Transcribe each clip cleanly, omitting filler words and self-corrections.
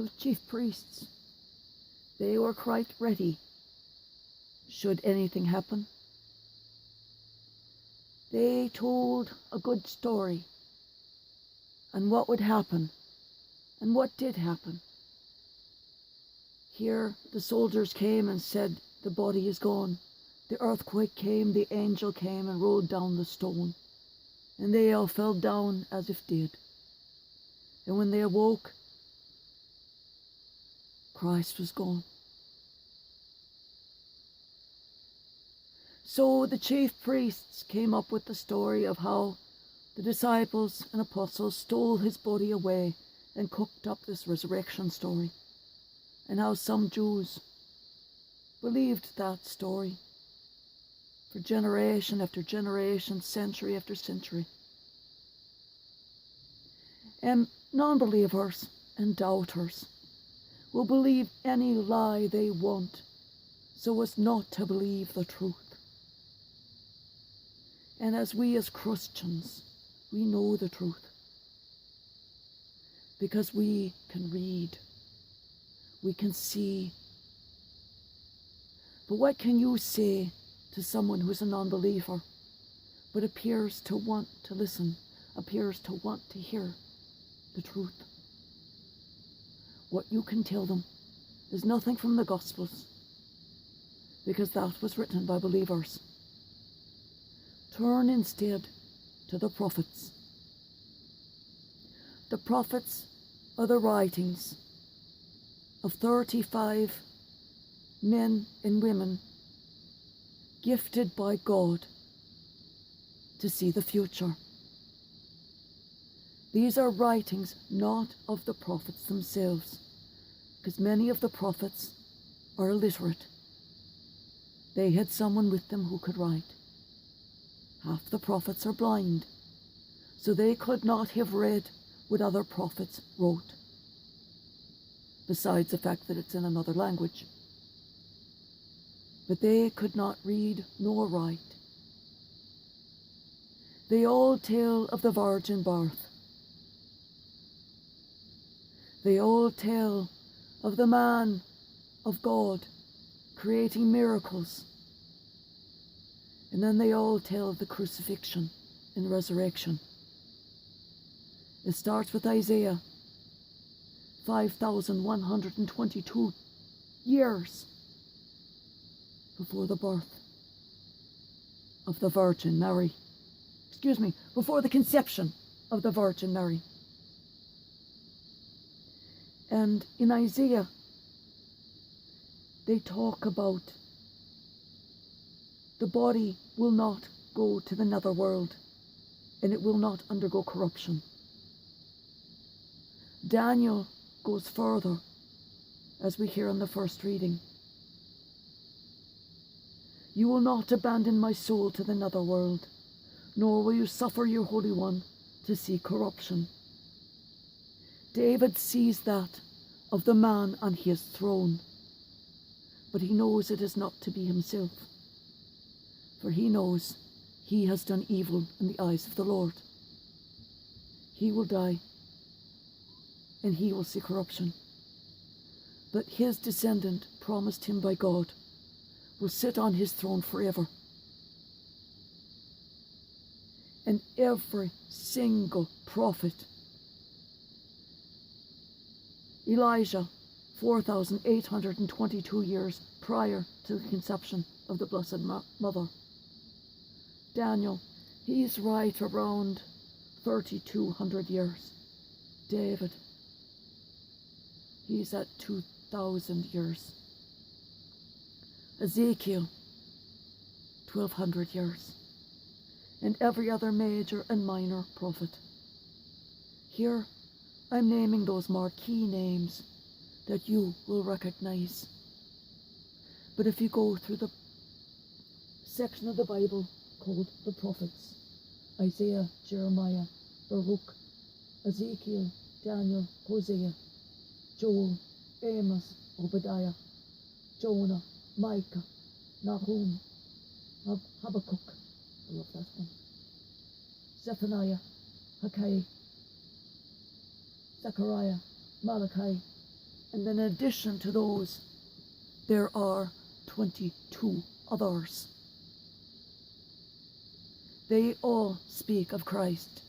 the chief priests, they were quite ready should anything happen. They told a good story and what would happen and what did happen. Here the soldiers came and said, the body is gone. The earthquake came, the angel came and rolled down the stone, and they all fell down as if dead. And when they awoke, Christ was gone. So the chief priests came up with the story of how the disciples and apostles stole his body away and cooked up this resurrection story, and how some Jews believed that story for generation after generation, century after century. And non-believers and doubters will believe any lie they want so as not to believe the truth. And as we as Christians, we know the truth because we can read, we can see. But what can you say to someone who is a non-believer but appears to want to listen, appears to want to hear the truth? What you can tell them is nothing from the Gospels, because that was written by believers. Turn instead to the prophets. The prophets are the writings of 35 men and women gifted by God to see the future. These are writings not of the prophets themselves, because many of the prophets are illiterate. They had someone with them who could write. Half the prophets are blind, so they could not have read what other prophets wrote, besides the fact that it's in another language. But they could not read nor write. They all tell of the virgin birth. They all tell of the man of God creating miracles. And then they all tell of the crucifixion and resurrection. It starts with Isaiah, 5,122 years before the birth of the Virgin Mary. Before the conception of the Virgin Mary. And in Isaiah, they talk about the body will not go to the netherworld and it will not undergo corruption. Daniel goes further, as we hear in the first reading. You will not abandon my soul to the netherworld, nor will you suffer your Holy One to see corruption. David sees that of the man on his throne, but he knows it is not to be himself, for he knows he has done evil in the eyes of the Lord. He will die, and he will see corruption. But his descendant, promised him by God, will sit on his throne forever. And every single prophet, Elijah, 4,822 years prior to the conception of the Blessed Mother. Daniel, he's right around 3,200 years. David, he's at 2,000 years. Ezekiel, 1,200 years. And every other major and minor prophet. Here, I'm naming those marquee names that you will recognize. But if you go through the section of the Bible called the prophets, Isaiah, Jeremiah, Baruch, Ezekiel, Daniel, Hosea, Joel, Amos, Obadiah, Jonah, Micah, Nahum, Habakkuk, I love that one, Zephaniah, Haggai, Zechariah, Malachi, And in addition to those, there are 22 others. They all speak of Christ.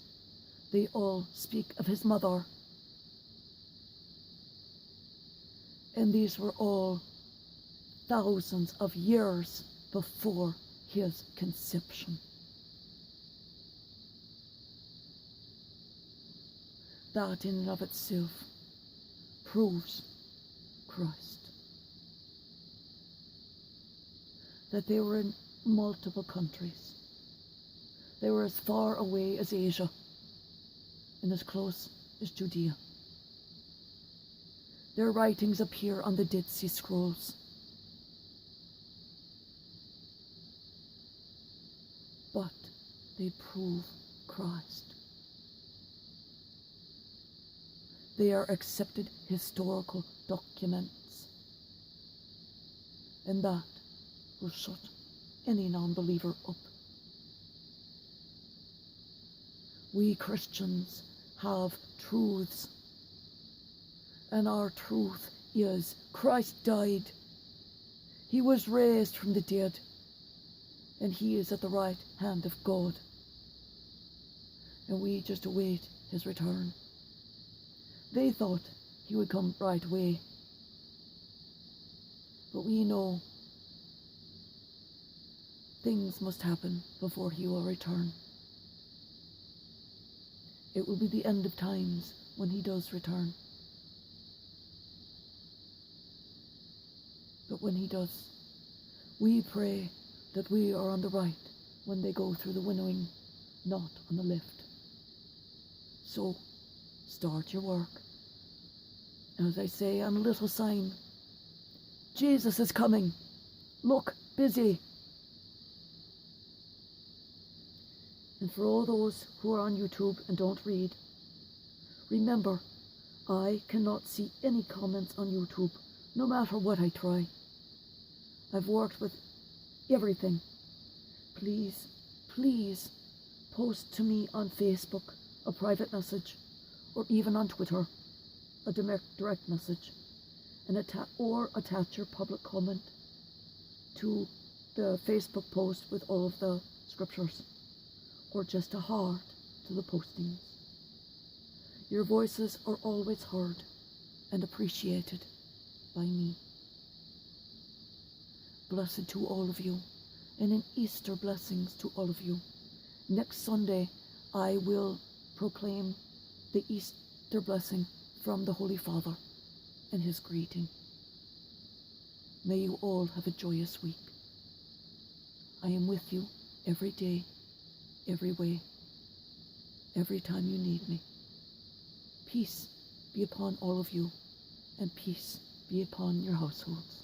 They all speak of his mother. And these were all thousands of years before his conception. That in and of itself proves Christ. That they were in multiple countries. They were as far away as Asia and as close as Judea. Their writings appear on the Dead Sea Scrolls. But they prove Christ. They are accepted historical documents. And that will shut any non-believer up. We Christians have truths. And our truth is Christ died. He was raised from the dead. And he is at the right hand of God. And we just await his return. They thought he would come right away. But we know things must happen before he will return. It will be the end of times when he does return. But when he does, we pray that we are on the right when they go through the winnowing, not on the left. So, start your work. As I say on a little sign, Jesus is coming. Look, busy. And for all those who are on YouTube and don't read, remember, I cannot see any comments on YouTube, no matter what I try. I've worked with everything. Please, please post to me on Facebook a private message, or even on Twitter a direct message, and attach your public comment to the Facebook post with all of the scriptures, or just a heart to the postings. Your voices are always heard and appreciated by me. Blessed to all of you, and in Easter blessings to all of you. Next Sunday, I will proclaim the Easter blessing from the Holy Father and his greeting. May you all have a joyous week. I am with you every day, every way, every time you need me. Peace be upon all of you, and peace be upon your households.